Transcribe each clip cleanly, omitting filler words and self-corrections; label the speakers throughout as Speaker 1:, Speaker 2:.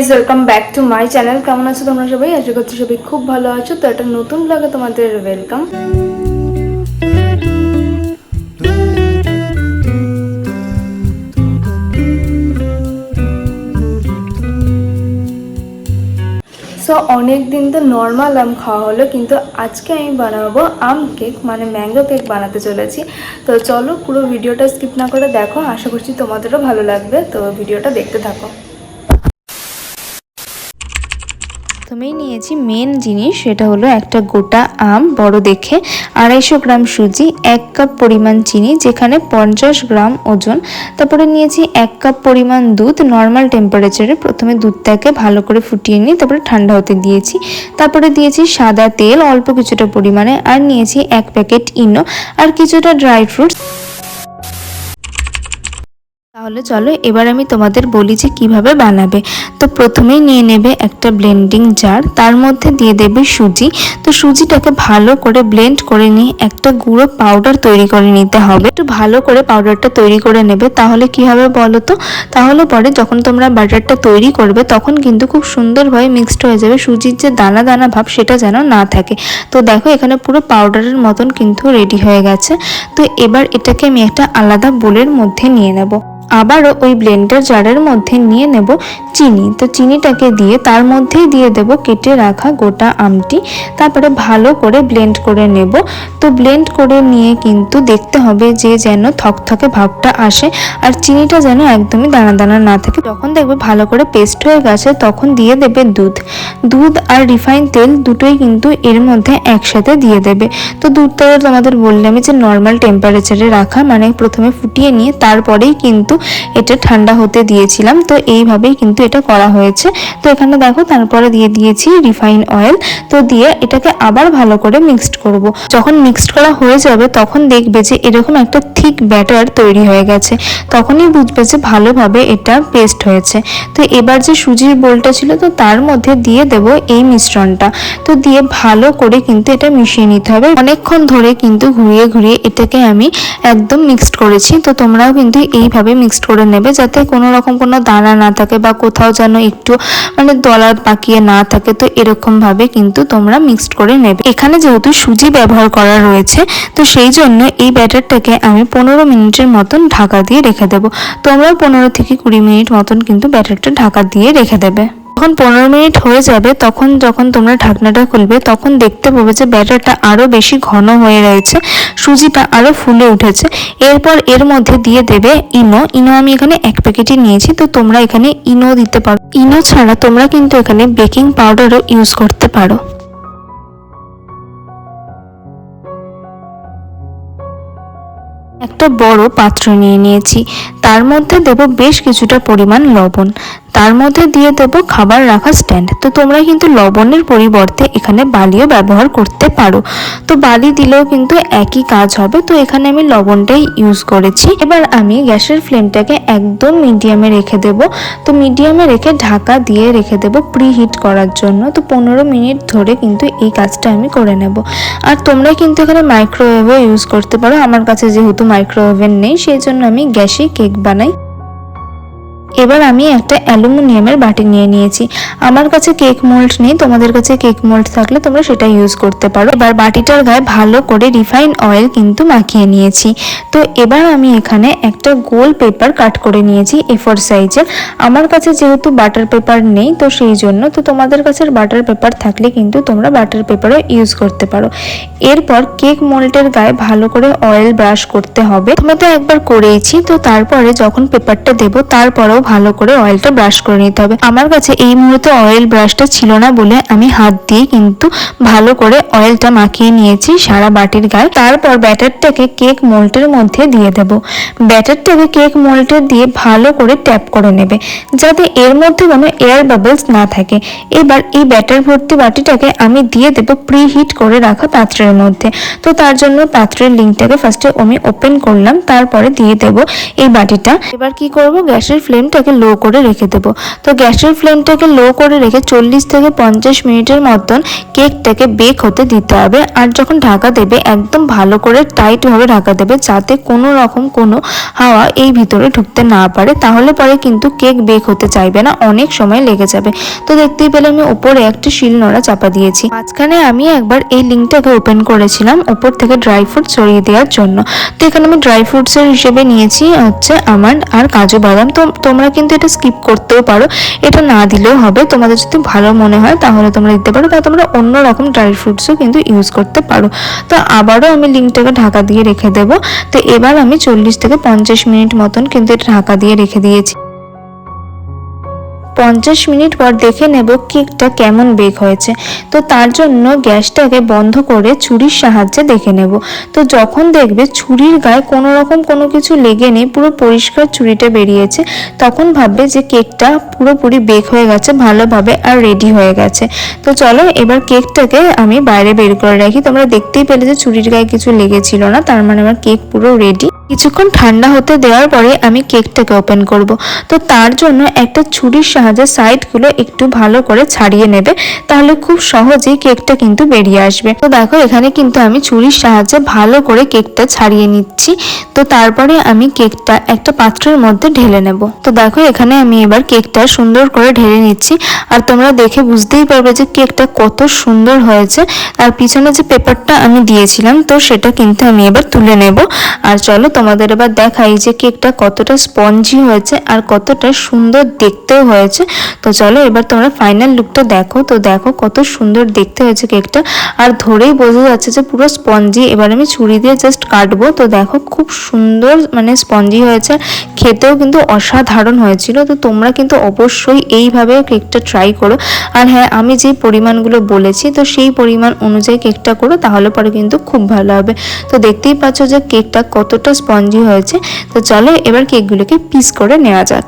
Speaker 1: Guys, welcome back to my channel. কেমন আছো তোমরা সবাই? আশা করছি সবাই খুব ভালো আছো। তো একটা নতুন ব্লগে তোমাদের ওয়েলকাম। সো অনেক দিন তো নর্মাল আম খাওয়া হলো, কিন্তু আজকে আমি বানাবো আম কেক, মানে ম্যাঙ্গো কেক বানাতে চলেছি। তো চলো পুরো ভিডিওটা স্কিপ না করে দেখো, আশা করছি তোমাদেরও ভালো লাগবে। তো ভিডিওটা দেখতে থাকো। প্রথমেই নিয়েছি মেন জিনিস, সেটা হলো একটা গোটা আম বড় দেখে, 250 গ্রাম সুজি, 1 কাপ পরিমাণ চিনি যেখানে 50 গ্রাম ওজন। তারপরে নিয়েছি 1 কাপ পরিমাণ দুধ নর্মাল টেম্পারেচারে। প্রথমে দুধটাকে ভালো করে ফুটিয়ে নিয়ে তারপরে ঠান্ডা হতে দিয়েছি। তারপরে দিয়েছি সাদা তেল অল্প কিছুটা পরিমাণে, আর নিয়েছি 1 প্যাকেট ইনো আর কিছুটা ড্রাই ফ্রুটস। তাহলে চলো এবার আমি তোমাদের বলি যে কিভাবে বানাবে। তো প্রথমেই নিয়ে নেবে একটা ব্লেন্ডিং জার, তার মধ্যে দিয়ে দেবে সুজি। তো সুজিটাকে ভালো করে ব্লেন্ড করে নিয়ে একটা গুঁড়ো পাউডার তৈরি করে নিতে হবে। একটু ভালো করে পাউডারটা তৈরি করে নেবে, তাহলে কি হবে বলো তো, তাহলে পরে যখন তোমরা বাটারটা তৈরি করবে তখন কিন্তু খুব সুন্দরভাবে মিক্সড হয়ে যাবে। সুজির যে দানা দানা ভাব সেটা যেন না থাকে। তো দেখো এখানে পুরো পাউডারের মতন কিন্তু রেডি হয়ে গেছে। তো এবার এটাকে আমি একটা আলাদা বোলের মধ্যে নিয়ে নেব। আবারও ওই ব্লেন্ডার জারের মধ্যে নিয়ে নেব চিনি। তো চিনিটাকে দিয়ে তার মধ্যেই দিয়ে দেব কেটে রাখা গোটা আমটি। তারপরে ভালো করে ব্লেন্ড করে নেব। তো ব্লেন্ড করে নিয়ে কিন্তু দেখতে হবে যে যেন থকথকে ভাবটা আসে, আর চিনিটা যেন একদমই দানা দানা না থাকে। যখন দেখবে ভালো করে পেস্ট হয়ে গেছে তখন দিয়ে দেবে দুধ আর রিফাইন তেল দুটোই কিন্তু এর মধ্যে একসাথে দিয়ে দেবে। তো দুধটা তোমাদের বললাম যে নর্মাল টেম্পারেচারে রাখা, মানে প্রথমে ফুটিয়ে নিয়ে তারপরেই কিন্তু এটা ঠান্ডা হতে দিয়েছিলাম। তো এইভাবেই কিন্তু এটা করা হয়েছে। তো এখানে দেখো তারপরে দিয়ে দিয়েছি রিফাইন অয়েল। তো দিয়ে এটাকে আবার ভালো করে মিক্সড করব। যখন মিক্সড করা হয়ে যাবে তখন দেখবে যে এরকম একটা থিক ব্যাটার তৈরি হয়ে গেছে, তখনই বুঝবে যে ভালোভাবে এটা পেস্ট হয়েছে। তো এবার যে সুজির বোলটা ছিল তো তার মধ্যে দিয়ে দেব এই মিশ্রণটা। তো দিয়ে ভালো করে কিন্তু এটা মিশিয়ে নিতে হবে। অনেকক্ষণ ধরে কিন্তু ঘুরিয়ে ঘুরিয়ে এটাকে আমি একদম মিক্সড করেছি। তো তোমরাও কিন্তু এইভাবে মিক্সড করে নেবে, যাতে কোনো রকম কোনো দানা না থাকে বা কোথাও যেন একটু মানে দলা পাকিয়ে না থাকে। তো এরকম ভাবে কিন্তু তোমরা মিক্সড করে নেবে। এখানে যেহেতু সুজি ব্যবহার করা রয়েছে তো সেই জন্য এই ব্যাটারটাকে আমি 15 মিনিটের মতন ঢাকা দিয়ে রেখে দেবো। তোমরা 15 থেকে 20 মিনিট মতন কিন্তু ব্যাটারটা ঢাকা দিয়ে রেখে দেবে। যখন 15 মিনিট হয়ে যাবে তখন যখন তোমরা ঢাকনাটা খুলবে তখন দেখতে পাবে যে ব্যাটারটা আরো বেশি ঘন হয়ে রয়েছে, সুজিটা আরো ফুলে উঠেছে। এরপর এর মধ্যে দিয়ে দেবে ইনো আমি এখানে 1 প্যাকেটই নিয়েছি। তো তোমরা এখানে ইনো দিতে পারো। ইনো ছাড়া তোমরা কিন্তু এখানে বেকিং পাউডারও ইউজ করতে পারো। একটা বড় পাত্র নিয়ে নিয়েছি, তার মধ্যে দেব বেশ কিছুটা পরিমাণ লবণ, তার মধ্যে দিয়ে দেব খাবার রাখা স্ট্যান্ড। তো তোমরা কিন্তু লবণের পরিবর্তে এখানে বালিও ব্যবহার করতে পারো। তো বালি দিলেও কিন্তু একই কাজ হবে। তো এখানে আমি লবণটাই ইউজ করেছি। এবার আমি গ্যাসের ফ্লেমটাকে একদম মিডিয়ামে রেখে দেব। তো মিডিয়ামে রেখে ঢাকা দিয়ে রেখে দেব প্রিহিট করার জন্য। তো 15 মিনিট ধরে কিন্তু এই কাজটা আমি করে নেব। আর তোমরা কিন্তু এখানে মাইক্রোওয়েভও ইউজ করতে পারো। আমার কাছে যেহেতু মাইক্রোওভেন নেই সেই জন্য আমি গ্যাসে কেক বানাই। এবার আমি একটা অ্যালুমিনিয়ামের বাটি নিয়ে নিয়েছি। আমার কাছে কেক মোল্ড নেই, তোমাদের কাছে কেক মোল্ড থাকলে তোমরা সেটা ইউজ করতে পারো। এবার বাটিটার গায়ে ভালো করে রিফাইন অয়েল কিন্তু মাখিয়ে নিয়েছি। তো এবার আমি এখানে একটা গোল পেপার কাট করে নিয়েছি A4 সাইজের। আমার কাছে যেহেতু বাটার পেপার নেই তো সেই জন্য, তো তোমাদের কাছে বাটার পেপার থাকলে কিন্তু তোমরা বাটার পেপারও ইউজ করতে পারো। এরপর কেক মোল্ডের গায়ে ভালো করে অয়েল ব্রাশ করতে হবে। আমি তো একবার করেইছি। তো তারপরে যখন পেপারটা দেবো তারপরেও ভালো করে অয়েলটা ব্রাশ করে নিতে হবে। আমার কাছে এই মুহূর্তে অয়েল ব্রাশটা ছিল না বলে আমি হাত দিয়ে কিন্তু ভালো করে অয়েলটা মাখিয়ে নিয়েছি সারা বাটির গায়ে। তারপর ব্যাটারটাকে কেক মোল্ডের মধ্যে দিয়ে দেব। ব্যাটারটাকে কেক মোল্ডে দিয়ে ভালো করে ট্যাপ করে নেবে, যাতে এর মধ্যে কোনো এয়ার বাবলস না থাকে। এবার এই ব্যাটার ভর্তি বাটিটাকে আমি দিয়ে দেব প্রিহিট করে রাখা পাত্রের মধ্যে। তো তার জন্য পাত্রের লিঙ্কটাকে ফার্স্টে আমি ওপেন করলাম, তারপরে দিয়ে দেব এই বাটিটা। এবার কি করব, গ্যাসের ফ্লেম ফ্লেমটাকে লো করে রেখে দেবো। তো গ্যাসের ফ্লেমটাকে লো করে রেখে 40 থেকে 50 মিনিটের মতন কেকটাকে বেক হতে দিতে হবে। আর যখন ঢাকা দেবে একদম ভালো করে টাইটভাবে ঢাকা দেবে, যাতে কোনো রকম কোনো হাওয়া এই ভিতরে ঢুকতে না পারে, তাহলে পরে কিন্তু কেক বেক হতে চাইবে না, অনেক সময় লেগে যাবে। তো দেখতেই পেলে আমি উপরে একটা শিলনোড়া চাপা দিয়েছি। মাঝখানে আমি একবার এই লিঙ্কটাকে ওপেন করেছিলাম উপর থেকে ড্রাই ফ্রুট ছড়িয়ে দেওয়ার জন্য। তো এখানে আমি ড্রাই ফ্রুটসের হিসেবে নিয়েছি হচ্ছে আমন্ড আর কাজু বাদাম। তো তোমরা কিন্তু এটা স্কিপ করতেও পারো, এটা না দিলেও হবে। তোমাদের যদি ভালো মনে হয় তাহলে তোমরা দিতে পারো, তা তোমরা অন্য রকম ড্রাই ফ্রুটসও কিন্তু ইউজ করতে পারো। তো আবারও আমি লিঙ্কটাকে ঢাকা দিয়ে রেখে দেবো। তো এবার আমি 40 থেকে 50 মিনিট মতন কিন্তু এটা ঢাকা দিয়ে রেখে দিয়েছি। 50 মিনিট পর দেখে নেব কেকটা কেমন বেক হয়েছে। তো তার জন্য গ্যাসটাকে বন্ধ করে ছুরির সাহায্যে দেখে নেব। তো যখন দেখবে ছুরির গায়ে কোনো রকম কোনো কিছু লেগে নেই, পুরো পরিষ্কার ছুরিটা বেরিয়েছে, তখন ভাববে যে কেকটা পুরোপুরি বেক হয়ে গেছে ভালোভাবে আর রেডি হয়ে গেছে। তো চলো এবার কেকটাকে আমি বাইরে বের করে রাখি। তোমরা দেখতেই পেলে যে ছুরির গায়ে কিছু লেগেছিল না, তার মানে আমার কেক পুরো রেডি। কিছুক্ষণ ঠান্ডা হতে দেওয়ার পরে আমি কেকটাকে ওপেন করব। তো তার জন্য একটা ছুরির সাহায্যে সাইডগুলো একটু ভালো করে ছাড়িয়ে নেবে, তাহলে খুব সহজেই কেকটা কিন্তু বেরিয়ে আসবে। তো দেখো এখানে কিন্তু আমি ছুরির সাহায্যে ভালো করে কেকটা ছাড়িয়ে নিচ্ছি। তো তারপরে আমি কেকটা একটা পাত্রের মধ্যে ঢেলে নেব। তো দেখো এখানে আমি এবার কেকটা সুন্দর করে ঢেলে নিচ্ছি। আর তোমরা দেখে বুঝতেই পারবে যে কেকটা কত সুন্দর হয়েছে। আর পিছনে যে পেপারটা আমি দিয়েছিলাম, তো সেটা কিন্তু আমি এবার তুলে নেব। আর চলো তোমাদের এবার দেখাই যে কেকটা কতটা স্পঞ্জি হয়েছে আর কতটা সুন্দর দেখতেও হয়েছে। তো চলো এবার তোমরা ফাইনাল লুকটা দেখো। তো দেখো কত সুন্দর দেখতে হয়েছে কেকটা, আর ধরেই বোঝা যাচ্ছে যে পুরো স্পঞ্জি। এবার আমি ছুরি দিয়ে জাস্ট কাটবো। তো দেখো খুব সুন্দর মানে স্পঞ্জি হয়েছে, খেতেও কিন্তু অসাধারণ হয়েছিল। তো তোমরা কিন্তু অবশ্যই এইভাবে কেকটা ট্রাই করো। আর হ্যাঁ, আমি যে পরিমাণগুলো বলেছি তো সেই পরিমাণ অনুযায়ী কেকটা করো, তাহলে পরে কিন্তু খুব ভালো হবে। তো দেখতেই পাচ্ছ যে কেকটা কতটা স্পঞ্জি হয়েছে। তো চলো এবার কেকগুলোকে পিস করে নেওয়া যাক।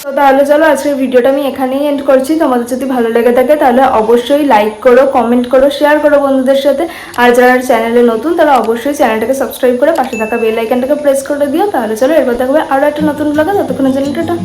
Speaker 1: তো তাহলে চলো আজকের ভিডিওটা আমি এখানেই এন্ড করছি। তোমাদের যদি ভালো লেগে থাকে তাহলে অবশ্যই লাইক করো, কমেন্ট করো, শেয়ার করো বন্ধুদের সাথে। আর যারা চ্যানেলে নতুন তারা অবশ্যই চ্যানেলটাকে সাবস্ক্রাইব করে পাশে থাকা বেল আইকনটাকে প্রেস করে দিও। তাহলে চলো এরপর দেখবে আরও একটা নতুন ব্লগে। ততক্ষণের জন্য টাটা।